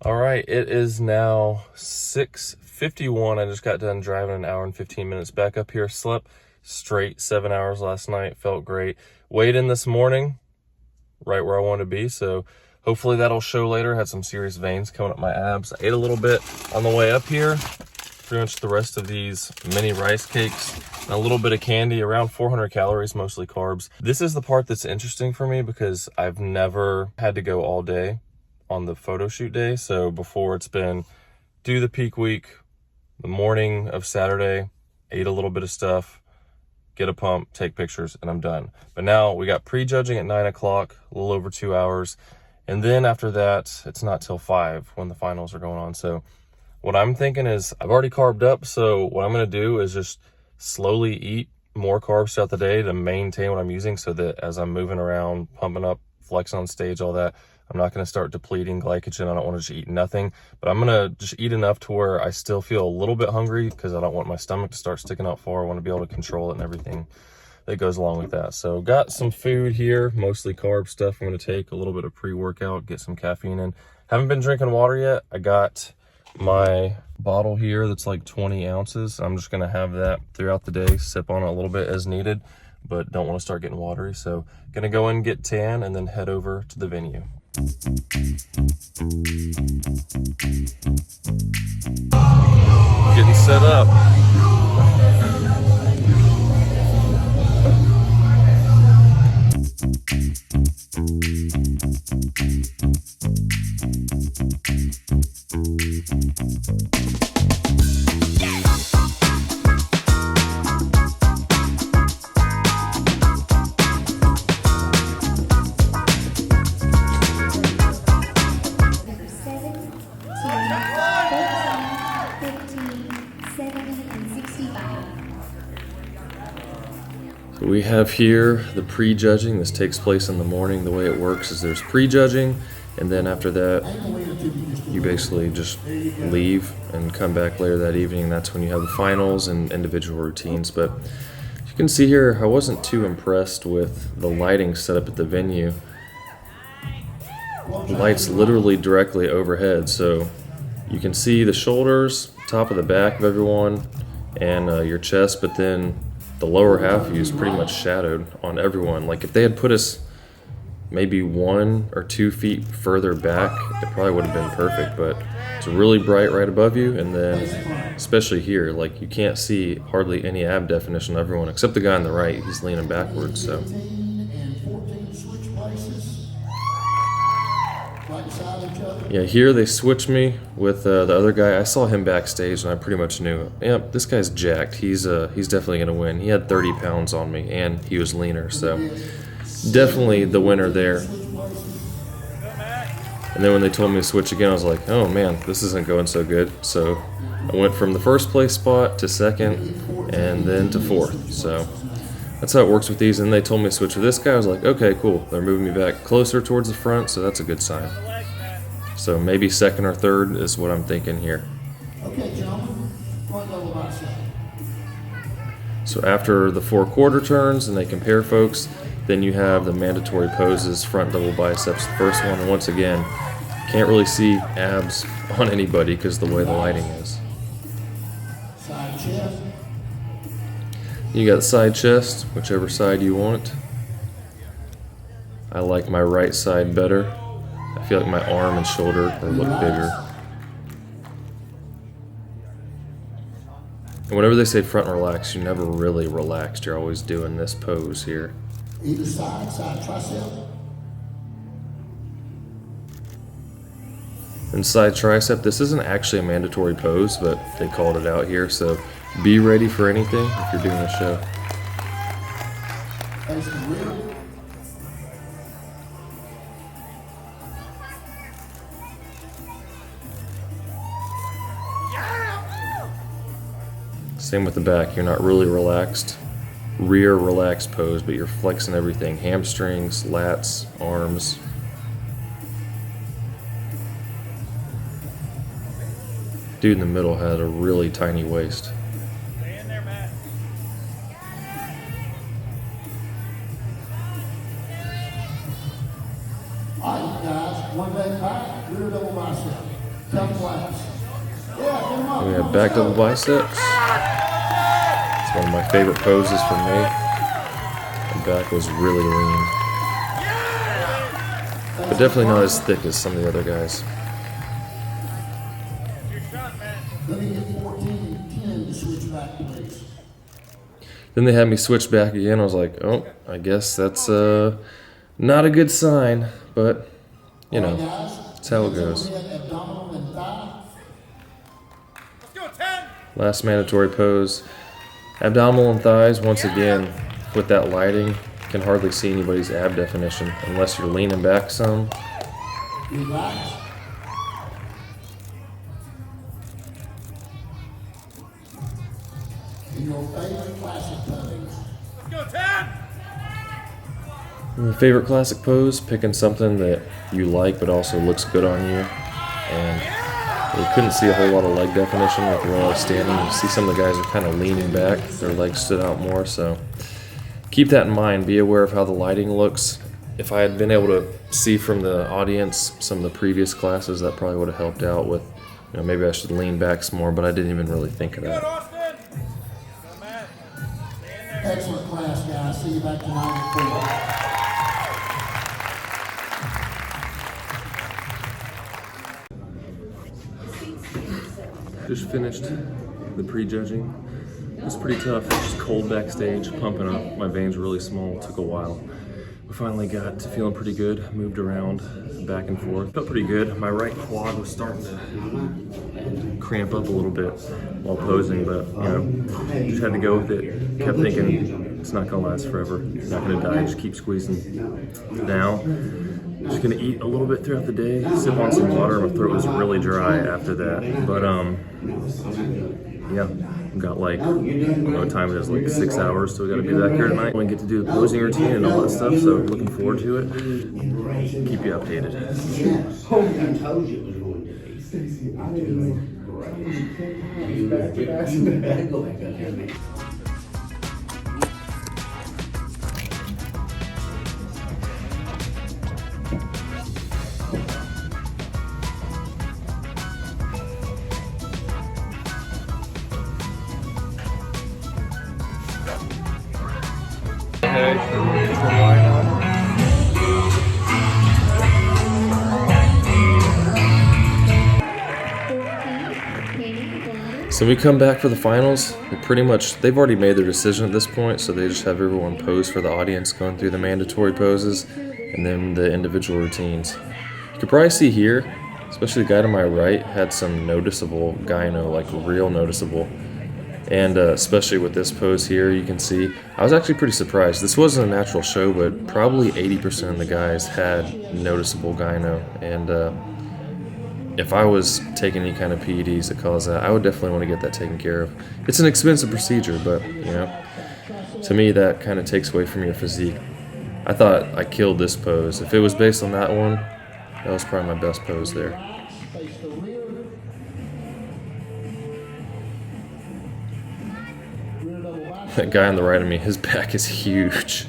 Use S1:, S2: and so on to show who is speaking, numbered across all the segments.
S1: All right, it is now 6:51. I just got done driving an hour and 15 minutes back up here. Slept straight 7 hours last night. Felt great. Weighed in this morning, right where I want to be. So hopefully that'll show later. Had some serious veins coming up my abs. I ate a little bit on the way up here. Pretty much the rest of these mini rice cakes and a little bit of candy, around 400 calories, mostly carbs. This is the part that's interesting for me because I've never had to go all day on the photo shoot day. So before, it's been do the peak week, the morning of Saturday, ate a little bit of stuff, get a pump, take pictures, and I'm done. But now we got prejudging at 9 o'clock, a little over 2 hours. And then after that, it's not till 5 when the finals are going on. So what I'm thinking is I've already carved up. So what I'm going to do is just slowly eat more carbs throughout the day to maintain what I'm using, so that as I'm moving around, pumping up, flexing on stage, all that, I'm not going to start depleting glycogen. I don't want to just eat nothing, but I'm going to just eat enough to where I still feel a little bit hungry, because I don't want my stomach to start sticking out far. I want to be able to control it and everything that goes along with that. So got some food here, mostly carb stuff. I'm going to take a little bit of pre-workout, get some caffeine in. Haven't been drinking water yet. I got my bottle here that's like 20 ounces. I'm just going to have that throughout the day, sip on it a little bit as needed, but don't want to start getting watery. So going to go in, get tan, and then head over to the venue. Getting set up. So we have here the prejudging. This takes place in the morning. The way it works is there's prejudging, and then after that you basically just leave and come back later that evening. That's when you have the finals and individual routines. But you can see here, I wasn't too impressed with the lighting set up at the venue. The light's literally directly overhead, so you can see the shoulders, top of the back of everyone, and your chest, but then the lower half of you is pretty much shadowed on everyone. Like if they had put us maybe 1 or 2 feet further back, it probably would have been perfect, but it's really bright right above you. And then especially here, like you can't see hardly any ab definition of everyone except the guy on the right. He's leaning backwards. So yeah, here they switched me with the other guy. I saw him backstage and I pretty much knew, yep, this guy's jacked. He's definitely gonna win. He had 30 pounds on me and he was leaner, so definitely the winner there. And then when they told me to switch again, I was like, oh man, this isn't going so good. So I went from the first place spot to second and then to fourth. So that's how it works with these. And they told me to switch with this guy. I was like, okay, cool. They're moving me back closer towards the front, so that's a good sign. So maybe second or third is what I'm thinking here.
S2: Okay, gentlemen, front level bicep.
S1: So after the 4 quarter turns and they compare folks, then you have the mandatory poses, front double biceps, the first one. And once again, can't really see abs on anybody because the way the lighting is.
S2: Side chest.
S1: You got side chest, whichever side you want. I like my right side better. I feel like my arm and shoulder look bigger. And whenever they say front relax, you're never really relaxed. You're always doing this pose here.
S2: Either side, side tricep.
S1: And side tricep, this isn't actually a mandatory pose, but they called it out here. So be ready for anything if you're doing a show.
S2: Face the rear.
S1: Same with the back, you're not really relaxed. Rear relaxed pose, but you're flexing everything. Hamstrings, lats, arms. Dude in the middle had a really tiny waist.
S3: Stay in there, Matt.
S2: All right, guys, one leg back, rear double bicep. Tough class. Yeah, get him up.
S1: We have back double biceps. It's one of my favorite poses for me. My back was really lean. But definitely not as thick as some of the other guys.
S2: Let me get 14 and 10 to switch back, please.
S1: Then they had me switch back again. I was like, oh, I guess that's not a good sign. But, you know, that's how it goes.
S2: Abdominal and thigh.
S1: Last mandatory pose. Abdominal and thighs, once again, with that lighting, you can hardly see anybody's ab definition unless you're leaning back some.
S2: Relax. In your favorite classic pose.
S1: My favorite classic pose, picking something that you like but also looks good on you. And we couldn't see a whole lot of leg definition with where I was standing. You see some of the guys are kind of leaning back, their legs stood out more, so keep that in mind. Be aware of how the lighting looks. If I had been able to see from the audience some of the previous classes, that probably would have helped out with, you know, maybe I should lean back some more, but I didn't even really think of that.
S2: Excellent class, guys. See you back tonight at 4.
S1: Just finished the prejudging. It was pretty tough. It was cold backstage, pumping up. My veins were really small. It took a while. We finally got to feeling pretty good. Moved around back and forth. Felt pretty good. My right quad was starting to cramp up a little bit while posing, but you know, just had to go with it. Kept thinking it's not gonna last forever. Not gonna die. Just keep squeezing down. Just gonna eat a little bit throughout the day, sip on some water. My throat was really dry after that, but yeah, got like, I don't know what time it is, like 6 hours, so we gotta be back here tonight. We get to do the posing routine and all that stuff, so looking forward to it. Keep you updated.
S3: I told you it was going to be. Stacey, I didn't go back up there, man.
S1: So we come back for the finals. They've already made their decision at this point, so they just have everyone pose for the audience, going through the mandatory poses and then the individual routines. You can probably see here, especially the guy to my right had some noticeable gyno, like real noticeable. And especially with this pose here, you can see, I was actually pretty surprised. This wasn't a natural show, but probably 80% of the guys had noticeable gyno. And if I was taking any kind of PEDs that cause that, I would definitely want to get that taken care of. It's an expensive procedure, but you know, to me that kind of takes away from your physique. I thought I killed this pose. If it was based on that one, that was probably my best pose there. That guy on the right of me, his back is huge.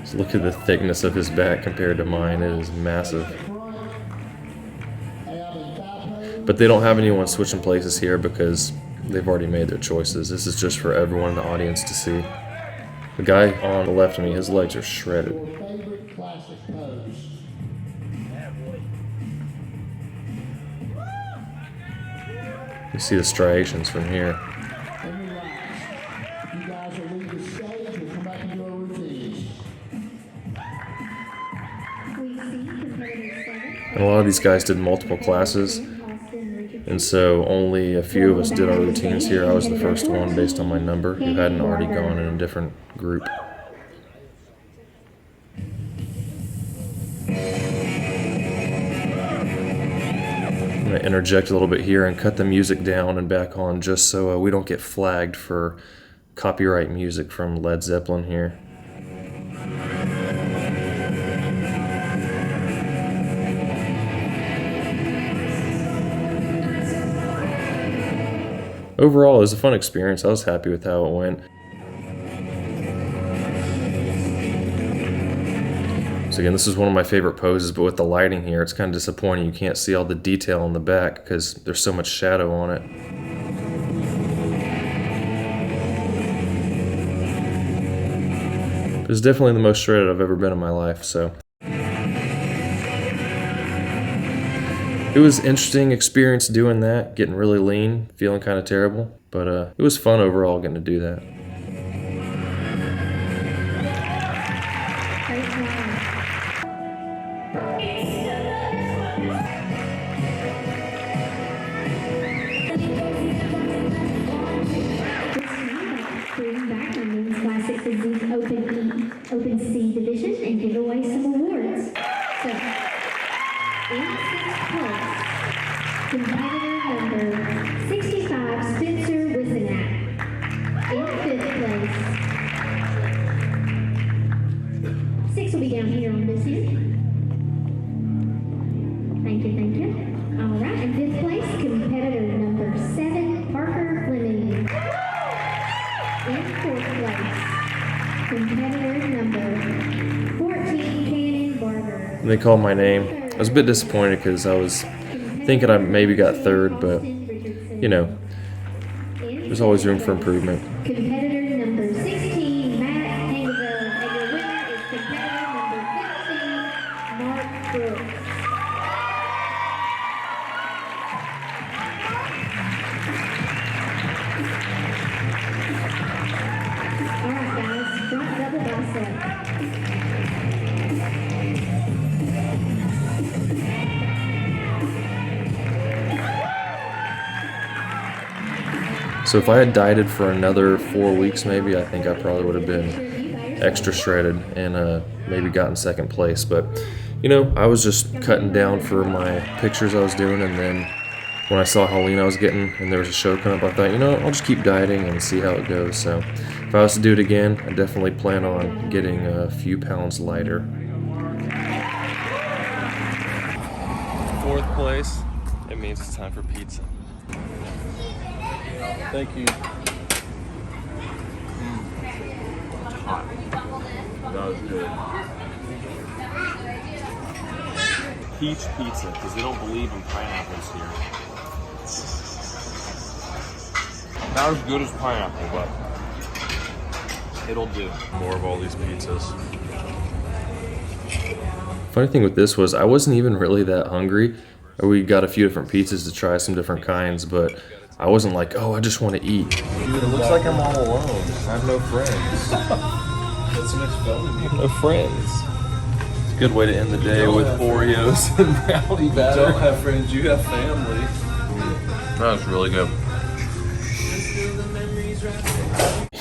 S1: Just look at the thickness of his back compared to mine. It is massive. But they don't have anyone switching places here because they've already made their choices. This is just for everyone in the audience to see. The guy on the left of me, his legs are shredded. You see the striations from here. And a lot of these guys did multiple classes, and so only a few of us did our routines here. I was the first one based on my number who hadn't already gone in a different group. I'm going to interject a little bit here and cut the music down and back on just so we don't get flagged for copyright music from Led Zeppelin here. Overall, it was a fun experience. I was happy with how it went. So again, this is one of my favorite poses, but with the lighting here, it's kind of disappointing. You can't see all the detail in the back because there's so much shadow on it. It's definitely the most shredded I've ever been in my life, so. It was an interesting experience doing that, getting really lean, feeling kind of terrible, but it was fun overall getting to do that.
S4: Classic Physique Open C division and give away some awards. So, in sixth place, competitor number 65, Spencer Wisenack. In fifth place, 6 will be down here on this end. Thank you, thank you. All right, in fifth place, competitor number 7, Parker Fleming. In fourth place, competitor number 14, Cannon Barber.
S1: They called my name. I was a bit disappointed because I was thinking I maybe got third, but you know, there's always room for improvement.
S4: Competitor number 16, Matt Camber, and your winner is competitor number 15, Mark Brooks. All right, guys, front double bicep.
S1: So if I had dieted for another 4 weeks maybe, I think I probably would have been extra shredded and maybe gotten second place. But you know, I was just cutting down for my pictures I was doing, and then when I saw how lean I was getting and there was a show coming up, I thought, you know, I'll just keep dieting and see how it goes. So if I was to do it again, I definitely plan on getting a few pounds lighter. Fourth place, it means it's time for pizza.
S5: Thank you. Hot. That was good. Peach pizza, because they don't believe in pineapples here. Not as good as pineapple, but it'll do.
S1: More of all these pizzas. Funny thing with this was I wasn't even really that hungry. We got a few different pizzas to try, some different kinds, but I wasn't like, oh, I just want to eat. Dude, it looks like I'm all alone. I have no friends.
S5: That's so much fun.
S1: No friends. It's a good way to end the day with Oreos and brownie
S5: You
S1: batter.
S5: don't have friends, you have family.
S1: That was really good.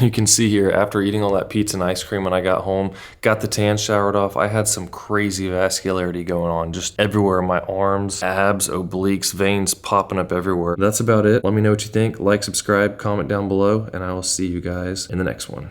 S1: You can see here, after eating all that pizza and ice cream when I got home, got the tan showered off, I had some crazy vascularity going on just everywhere in my arms, abs, obliques, veins popping up everywhere. That's about it. Let me know what you think. Like, subscribe, comment down below, and I will see you guys in the next one.